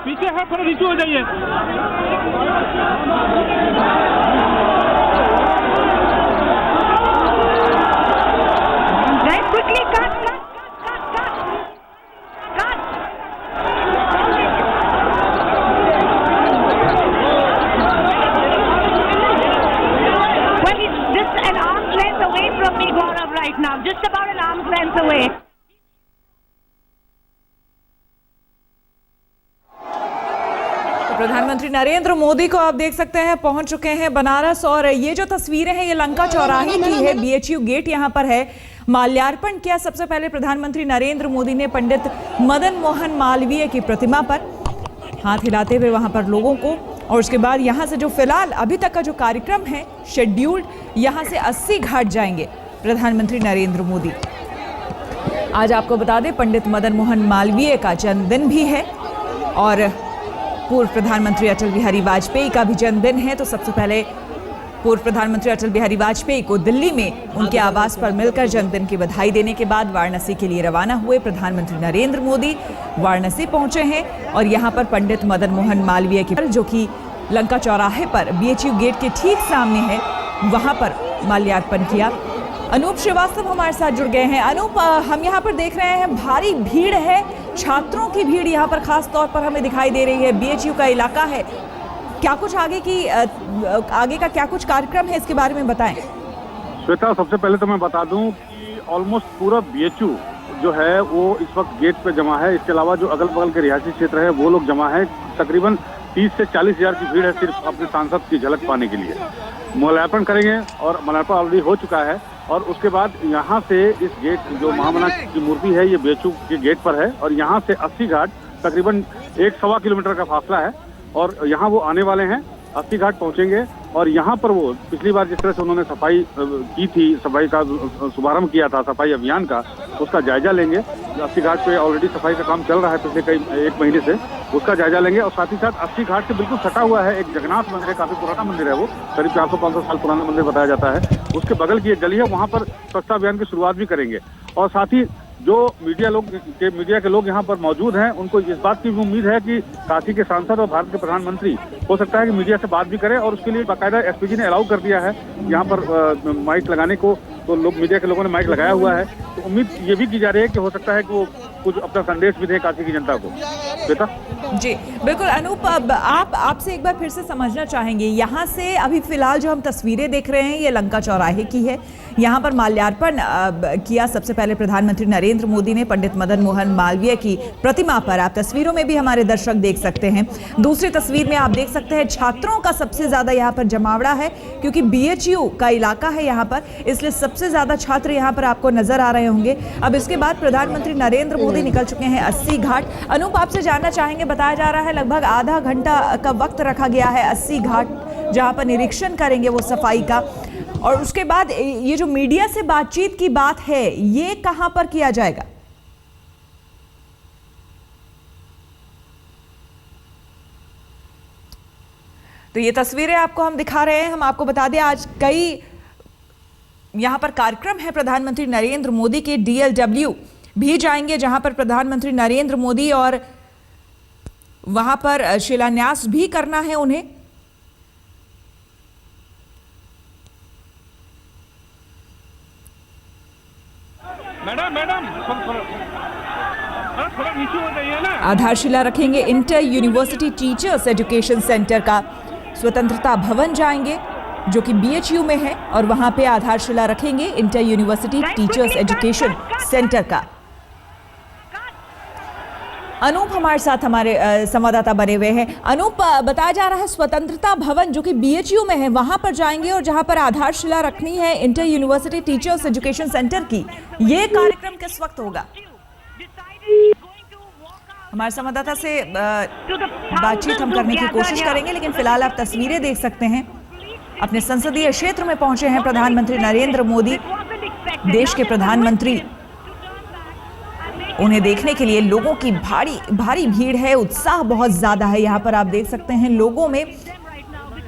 पीछे है, थोड़ा नीचे हो जाइए। Quickly cut. Well, he's just an arm's length away from me, Gaurav, right now. Just about an arm's length away. प्रधानमंत्री नरेंद्र मोदी को आप देख सकते हैं पहुंच चुके हैं बनारस, और ये जो तस्वीरें हैं ये लंका चौराहे की है। बीएचयू गेट यहां पर है। माल्यार्पण किया सबसे पहले प्रधानमंत्री नरेंद्र मोदी ने पंडित मदन मोहन मालवीय की प्रतिमा पर, हाथ हिलाते हुए वहां पर लोगों को। और उसके बाद यहां से जो फिलहाल अभी तक का जो कार्यक्रम है शेड्यूल्ड, यहां से 80 घाट जाएंगे प्रधानमंत्री नरेंद्र मोदी। आज आपको बता दें पंडित मदन मोहन मालवीय का जन्मदिन भी है और पूर्व प्रधानमंत्री अटल बिहारी वाजपेयी का भी जन्मदिन है। तो सबसे पहले पूर्व प्रधानमंत्री अटल बिहारी वाजपेयी को दिल्ली में उनके आवास पर मिलकर जन्मदिन की बधाई देने के बाद वाराणसी के लिए रवाना हुए प्रधानमंत्री नरेंद्र मोदी। वाराणसी पहुंचे हैं और यहां पर पंडित मदन मोहन मालवीय की, जो कि लंका चौराहे पर बीएचयू गेट के ठीक सामने है, वहां पर माल्यार्पण किया। अनूप श्रीवास्तव हमारे साथ जुड़ गए हैं। अनूप, हम यहाँ पर देख रहे हैं भारी भीड़ है, छात्रों की भीड़ यहाँ पर खास तौर पर हमें दिखाई दे रही है। बीएचयू का इलाका है, क्या कुछ आगे का क्या कुछ कार्यक्रम है, इसके बारे में बताएं। श्वेता, सबसे पहले तो मैं बता दूं कि ऑलमोस्ट पूरा बीएचयू जो है वो इस वक्त गेट पे जमा है। इसके अलावा जो अगल बगल के रिहायशी क्षेत्र है वो लोग जमा है। तकरीबन 30 से 40 हजार की भीड़ है सिर्फ अपने सांसद की झलक पाने के लिए। माल्यार्पण करेंगे और माल्यार्पण ऑलरेडी हो चुका है और उसके बाद यहाँ से इस गेट जो महामना की मूर्ति है ये बीएचयू के गेट पर है और यहाँ से 80 घाट तकरीबन 1-1.25 किलोमीटर का फासला है और यहाँ वो आने वाले हैं। 80 घाट पहुंचेंगे और यहाँ पर वो पिछली बार जिस तरह से उन्होंने सफाई की थी, सफाई का शुभारंभ किया था सफाई अभियान का, उसका जायजा लेंगे। 80 घाट पे ऑलरेडी सफाई का काम चल रहा है पिछले एक महीने से, उसका जायजा लेंगे। और साथ ही साथ 80 घाट से बिल्कुल सटा हुआ है एक जगन्नाथ मंदिर है, काफी पुराना मंदिर है वो, करीब 400-500 साल पुराना मंदिर बताया जाता है। उसके बगल की एक गली है, वहाँ पर स्वच्छता अभियान की शुरुआत भी करेंगे। और साथ ही जो मीडिया के लोग यहाँ पर मौजूद हैं, उनको इस बात की भी उम्मीद है कि काशी के सांसद और भारत के प्रधानमंत्री हो सकता है कि मीडिया से बात भी करें और उसके लिए बाकायदा एसपीजी ने अलाउ कर दिया है यहाँ पर माइक लगाने को। तो मीडिया के लोगों ने माइक लगाया हुआ है, तो उम्मीद ये भी की जा रही है कि हो सकता है कि वो कुछ अपना संदेश भी दें काशी की जनता को। बेटा जी बिल्कुल। अनूप, आपसे एक बार फिर से समझना चाहेंगे, यहाँ से अभी फिलहाल जो हम तस्वीरें देख रहे हैं ये लंका चौराहे की है। यहाँ पर माल्यार्पण किया सबसे पहले प्रधानमंत्री नरेंद्र मोदी ने पंडित मदन मोहन मालवीय की प्रतिमा पर। आप तस्वीरों में भी हमारे दर्शक देख सकते हैं। दूसरी तस्वीर में आप देख सकते हैं छात्रों का सबसे ज्यादा यहाँ पर जमावड़ा है, क्योंकि बीएचयू का इलाका है यहाँ पर, इसलिए सबसे ज्यादा छात्र यहाँ पर आपको नजर आ रहे होंगे। अब इसके बाद प्रधानमंत्री नरेंद्र मोदी निकल चुके हैं 80 घाट। अनूप, आपसे जानना चाहेंगे, बताया जा रहा है लगभग आधा घंटा का वक्त रखा गया है 80 घाट जहां पर निरीक्षण करेंगे वो सफाई का। और उसके बाद ये जो मीडिया से बातचीत की बात है ये कहां पर किया जाएगा? तो ये तस्वीरें आपको हम दिखा रहे हैं। हम आपको बता दें आज कई यहां पर कार्यक्रम है प्रधानमंत्री नरेंद्र मोदी के। डीएलडब्ल्यू भी जाएंगे जहां पर प्रधानमंत्री नरेंद्र मोदी, और वहां पर शिलान्यास भी करना है उन्हें। मैडम थोड़ा नीचे हो जाइए ना। आधारशिला रखेंगे inter university teachers education centre का। स्वतंत्रता भवन जाएंगे जो कि बीएचयू में है और वहां पे आधारशिला रखेंगे inter university teachers education centre का। अनूप हमारे साथ, हमारे संवाददाता बने हुए हैं। अनूप, बताया जा रहा है स्वतंत्रता भवन जो कि बीएचयू में है वहां पर जाएंगे और जहां पर आधारशिला रखनी है inter university teachers education centre की। ये कार्यक्रम किस वक्त होगा? हमारे संवाददाता से बातचीत हम करने की कोशिश करेंगे, लेकिन फिलहाल आप तस्वीरें देख सकते हैं। अपने संसदीय क्षेत्र में पहुंचे हैं प्रधानमंत्री नरेंद्र मोदी, देश के प्रधानमंत्री। उन्हें देखने के लिए लोगों की भारी भीड़ है, उत्साह बहुत ज्यादा है यहाँ पर, आप देख सकते हैं लोगों में।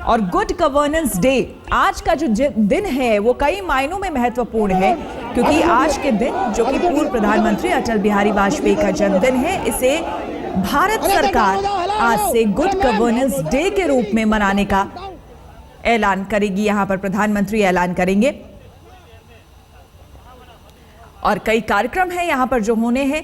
और गुड गवर्नेंस डे, आज का जो दिन है वो कई मायनों में महत्वपूर्ण है, क्योंकि आज के दिन जो कि पूर्व प्रधानमंत्री अटल बिहारी वाजपेयी का जन्मदिन है, इसे भारत सरकार आज से गुड गवर्नेंस डे के रूप में मनाने का ऐलान करेगी। यहां पर प्रधानमंत्री ऐलान करेंगे और कई कार्यक्रम हैं यहां पर जो होने हैं।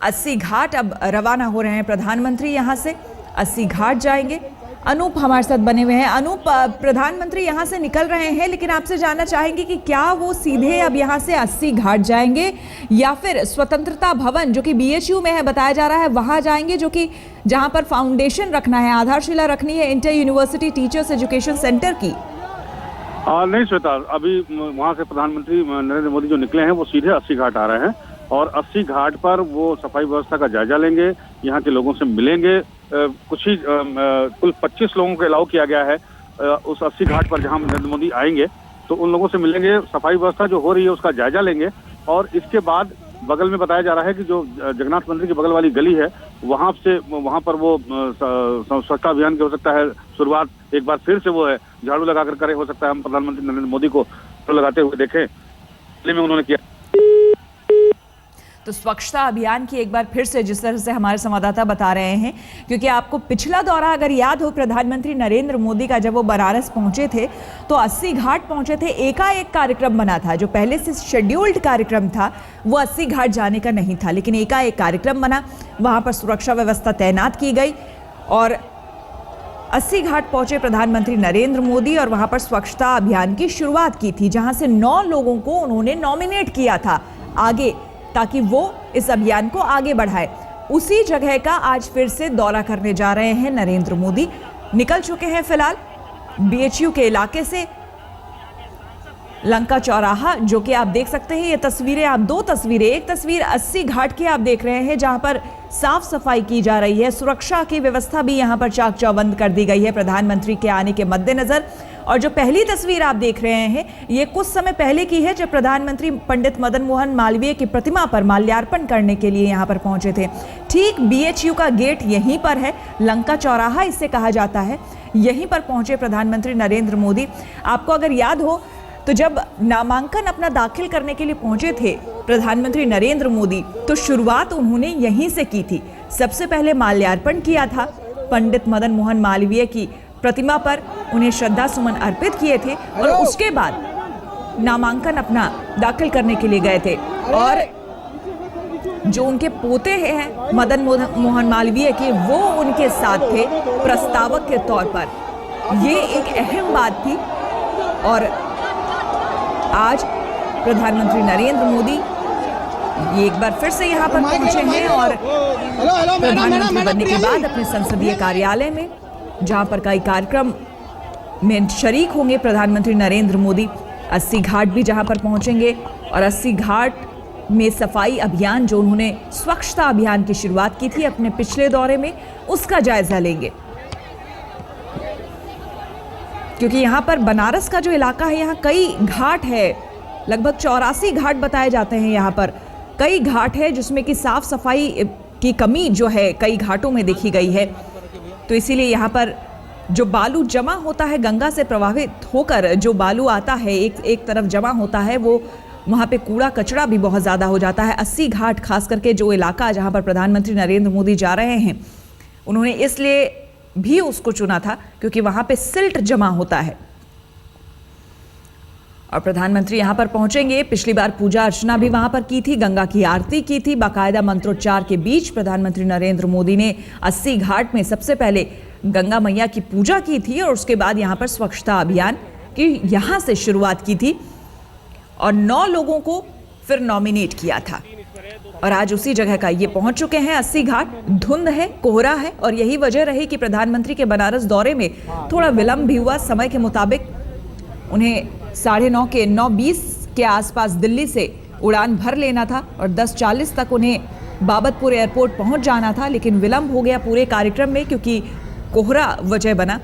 80 घाट अब रवाना हो रहे हैं प्रधानमंत्री, यहां से 80 घाट जाएंगे। अनूप हमारे साथ बने हुए हैं। अनूप, प्रधानमंत्री यहां से निकल रहे हैं, लेकिन आपसे जानना चाहेंगे कि क्या वो सीधे अब यहां से 80 घाट जाएंगे या फिर स्वतंत्रता भवन जो कि BHU में है बताया जा रहा है वहां जाएंगे, जो कि जहां पर फाउंडेशन रखना है, आधारशिला रखनी है inter university teachers education centre की। नहीं श्वेता, अभी वहां से प्रधानमंत्री नरेंद्र मोदी जो निकले हैं वो सीधे 80 घाट आ रहे हैं और 80 घाट पर वो सफाई व्यवस्था का जायजा लेंगे, यहाँ के लोगों से मिलेंगे। कुछ ही कुल 25 लोगों को अलाउ किया गया है उस 80 घाट पर जहां नरेंद्र मोदी आएंगे, तो उन लोगों से मिलेंगे, सफाई व्यवस्था जो हो रही है उसका जायजा लेंगे और इसके बाद बगल में बताया जा रहा है कि जो जगन्नाथ मंदिर के बगल वाली गली है वहां पर वो स्वच्छता अभियान की हो सकता है शुरुआत एक बार फिर से वो है झाड़ू लगाकर करे, हो सकता है हम प्रधानमंत्री नरेंद्र मोदी को लगाते हुए देखें, में उन्होंने किया। तो स्वच्छता अभियान की एक बार फिर से जिस तरह से हमारे संवाददाता बता रहे हैं, क्योंकि आपको पिछला दौरा अगर याद हो प्रधानमंत्री नरेंद्र मोदी का, जब वो बनारस पहुंचे थे तो 80 घाट पहुंचे थे, एकाएक कार्यक्रम बना था। जो पहले से शेड्यूल्ड कार्यक्रम था वो 80 घाट जाने का नहीं था, लेकिन एकाएक कार्यक्रम बना, वहां पर सुरक्षा व्यवस्था तैनात की गई और 80 घाट पहुंचे प्रधानमंत्री नरेंद्र मोदी और वहां पर स्वच्छता अभियान की शुरुआत की थी, जहां से 9 लोगों को उन्होंने नॉमिनेट किया था आगे, ताकि वो इस अभियान को आगे बढ़ाए। उसी जगह का आज फिर से दौरा करने जा रहे हैं नरेंद्र मोदी। निकल चुके हैं फिलहाल BHU के इलाके से लंका चौराहा, जो कि आप देख सकते हैं। ये तस्वीरें, आप 2 तस्वीरें, एक तस्वीर 80 घाट की आप देख रहे हैं जहां पर साफ सफाई की जा रही है, सुरक्षा की व्यवस्था भी यहां पर चाक चौबंद कर दी गई है प्रधानमंत्री के आने के मद्देनजर। और जो पहली तस्वीर आप देख रहे हैं ये कुछ समय पहले की है, जब प्रधानमंत्री पंडित मदन मोहन मालवीय की प्रतिमा पर माल्यार्पण करने के लिए यहां पर पहुंचे थे। ठीक BHU का गेट यहीं पर है, लंका चौराहा इसे कहा जाता है, यहीं पर पहुंचे प्रधानमंत्री नरेंद्र मोदी। आपको अगर याद हो तो जब नामांकन अपना दाखिल करने के लिए पहुंचे थे प्रधानमंत्री नरेंद्र मोदी, तो शुरुआत उन्होंने यहीं से की थी। सबसे पहले माल्यार्पण किया था पंडित मदन मोहन मालवीय की प्रतिमा पर, उन्हें श्रद्धा सुमन अर्पित किए थे और उसके बाद नामांकन अपना दाखिल करने के लिए गए थे। और जो उनके पोते हैं मदन मोहन मालवीय के, वो उनके साथ थे प्रस्तावक के तौर पर। ये एक अहम बात थी और आज प्रधानमंत्री नरेंद्र मोदी ये एक बार फिर से यहाँ पर पहुंचे हैं और प्रधानमंत्री बनने के बाद अपने संसदीय कार्यालय में, जहां पर कई कार्यक्रम में शरीक होंगे प्रधानमंत्री नरेंद्र मोदी। 80 घाट भी जहां पर पहुंचेंगे और 80 घाट में सफाई अभियान, जो उन्होंने स्वच्छता अभियान की शुरुआत की थी अपने पिछले दौरे में, उसका जायजा लेंगे। क्योंकि यहाँ पर बनारस का जो इलाका है, यहाँ कई घाट है, लगभग 84 घाट बताए जाते हैं। यहाँ पर कई घाट है जिसमें कि साफ सफाई की कमी जो है कई घाटों में देखी गई है। तो इसीलिए यहाँ पर जो बालू जमा होता है, गंगा से प्रभावित होकर जो बालू आता है एक तरफ जमा होता है, वो वहाँ पे कूड़ा कचरा भी बहुत ज़्यादा हो जाता है। 80 घाट खास करके जो इलाका जहाँ पर प्रधानमंत्री नरेंद्र मोदी जा रहे हैं, उन्होंने इसलिए भी उसको चुना था क्योंकि वहाँ पे सिल्ट जमा होता है। और प्रधानमंत्री यहाँ पर पहुंचेंगे। पिछली बार पूजा अर्चना भी वहां पर की थी, गंगा की आरती की थी, बाकायदा मंत्रोच्चार के बीच प्रधानमंत्री नरेंद्र मोदी ने 80 घाट में सबसे पहले गंगा मैया की पूजा की थी और उसके बाद यहाँ पर स्वच्छता अभियान की यहाँ से शुरुआत की थी और 9 लोगों को फिर नॉमिनेट किया था। और आज उसी जगह का ये पहुंच चुके हैं 80 घाट। धुंध है, कोहरा है और यही वजह रही कि प्रधानमंत्री के बनारस दौरे में थोड़ा विलंब भी हुआ। समय के मुताबिक उन्हें 9:30 के 9:20 के आसपास दिल्ली से उड़ान भर लेना था और 10:40 तक उन्हें बाबतपुर एयरपोर्ट पहुंच जाना था, लेकिन विलंब हो गया पूरे कार्यक्रम में क्योंकि कोहरा वजह बना।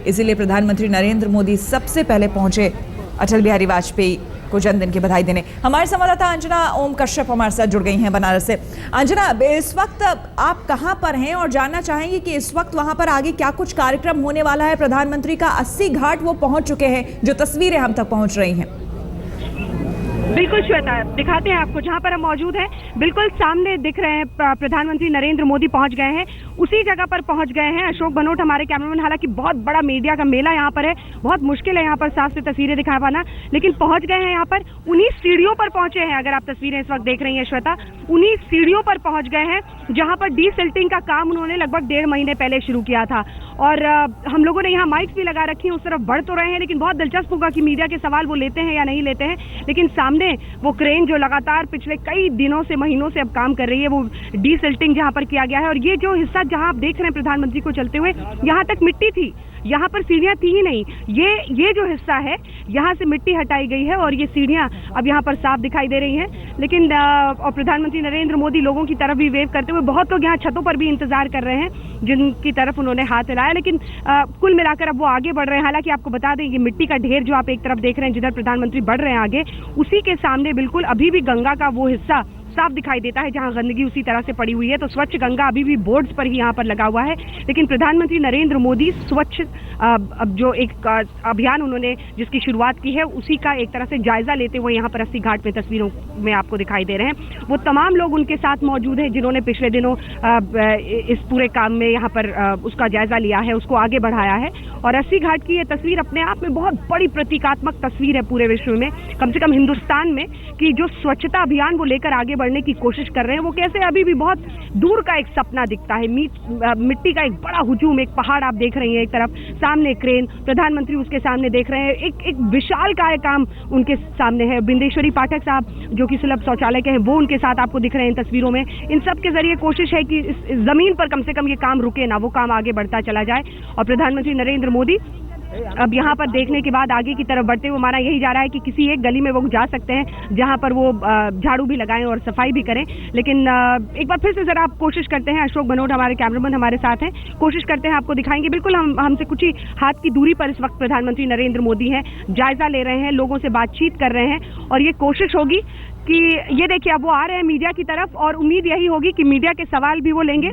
इसीलिए प्रधानमंत्री नरेंद्र मोदी सबसे पहले पहुंचे अटल बिहारी वाजपेयी को जन्मदिन की बधाई देने। हमारे संवाददाता अंजना ओम कश्यप हमारे साथ जुड़ गई हैं बनारस से। अंजना, इस वक्त आप कहां पर हैं और जानना चाहेंगे कि इस वक्त वहां पर आगे क्या कुछ कार्यक्रम होने वाला है? प्रधानमंत्री का 80 घाट वो पहुंच चुके हैं, जो तस्वीरें हम तक पहुंच रही हैं। बिल्कुल श्वेता, दिखाते हैं आपको जहां पर हम मौजूद हैं। बिल्कुल सामने दिख रहे हैं प्रधानमंत्री नरेंद्र मोदी पहुंच गए हैं, उसी जगह पर पहुंच गए हैं। अशोक बनोट हमारे कैमरामैन, हालांकि बहुत बड़ा मीडिया का मेला यहाँ पर है, बहुत मुश्किल है यहाँ पर साफ से तस्वीरें दिखा पाना, लेकिन पहुंच गए हैं यहाँ पर। उन्हीं सीढ़ियों पर पहुंचे हैं, अगर आप तस्वीरें इस वक्त देख रही हैं श्वेता, उन्हीं सीढ़ियों पर पहुंच गए हैं जहां पर डीसिल्टिंग का काम उन्होंने लगभग 1.5 महीने पहले शुरू किया था। और हम लोगों ने यहाँ माइक्स भी लगा रखी हैं, उस तरफ बढ़ तो रहे हैं, लेकिन बहुत दिलचस्प होगा कि मीडिया के सवाल वो लेते हैं या नहीं लेते हैं। लेकिन सामने वो क्रेन जो लगातार पिछले कई दिनों से, महीनों से अब काम कर रही है, वो डीसिल्टिंग जहां पर किया गया है। और ये जो हिस्सा जहां आप देख रहे हैं प्रधानमंत्री को चलते हुए, यहाँ तक मिट्टी थी, यहाँ पर सीढ़ियां थी ही नहीं। ये जो हिस्सा है, यहाँ से मिट्टी हटाई गई है और ये सीढ़ियां अब यहाँ पर साफ दिखाई दे रही हैं। लेकिन और प्रधानमंत्री नरेंद्र मोदी लोगों की तरफ भी वेव करते हुए, बहुत लोग यहाँ छतों पर भी इंतजार कर रहे हैं जिनकी तरफ उन्होंने हाथ हिलाया। लेकिन कुल मिलाकर अब वो आगे बढ़ रहे हैं। हालांकि आपको बता दें, ये मिट्टी का ढेर जो आप एक तरफ देख रहे हैं, जिधर प्रधानमंत्री बढ़ रहे हैं आगे, उसी के सामने बिल्कुल अभी भी गंगा का वो हिस्सा साफ दिखाई देता है जहां गंदगी उसी तरह से पड़ी हुई है। तो स्वच्छ गंगा अभी भी बोर्ड्स पर ही यहाँ पर लगा हुआ है। लेकिन प्रधानमंत्री नरेंद्र मोदी स्वच्छ अब जो एक अभियान उन्होंने जिसकी शुरुआत की है, उसी का एक तरह से जायजा लेते हुए यहाँ पर अस्सी घाट में तस्वीरों में आपको दिखाई दे रहे हैं। वो तमाम लोग उनके साथ मौजूद हैं जिन्होंने पिछले दिनों इस पूरे काम में यहाँ पर उसका जायजा लिया है, उसको आगे बढ़ाया है। और अस्सी घाट की ये तस्वीर अपने आप में बहुत बड़ी प्रतीकात्मक तस्वीर है पूरे विश्व में, कम से कम हिंदुस्तान में, कि जो स्वच्छता अभियान वो लेकर आगे बढ़ने की कोशिश कर रहे हैं, वो कैसे अभी भी बहुत दूर का एक सपना दिखता है। मिट्टी का एक बड़ा हुजूम, एक पहाड़ आप देख रही हैं एक तरफ, सामने क्रेन, प्रधानमंत्री उसके सामने देख रहे हैं, एक विशाल काय काम उनके सामने है। बिंदेश्वरी पाठक साहब जो कि सुलभ शौचालय के हैं, वो उनके साथ आपको दिख रहे हैं इन तस्वीरों में। इन सब के जरिए कोशिश है कि इस जमीन पर कम से कम ये काम रुके ना, वो काम आगे बढ़ता चला जाए। और प्रधानमंत्री नरेंद्र मोदी अब यहाँ पर देखने के बाद आगे की तरफ बढ़ते हुए, माना यही जा रहा है कि किसी एक गली में वो जा सकते हैं जहाँ पर वो झाड़ू भी लगाएं और सफाई भी करें। लेकिन एक बार फिर से जरा आप कोशिश करते हैं, अशोक बनोट हमारे कैमरामैन हमारे साथ हैं, कोशिश करते हैं आपको दिखाएंगे। बिल्कुल हमसे कुछ ही हाथ की दूरी पर इस वक्त प्रधानमंत्री नरेंद्र मोदी हैं, जायजा ले रहे हैं, लोगों से बातचीत कर रहे हैं। और ये कोशिश होगी कि ये देखिए अब वो आ रहे हैं मीडिया की तरफ, और उम्मीद यही होगी कि मीडिया के सवाल भी वो लेंगे।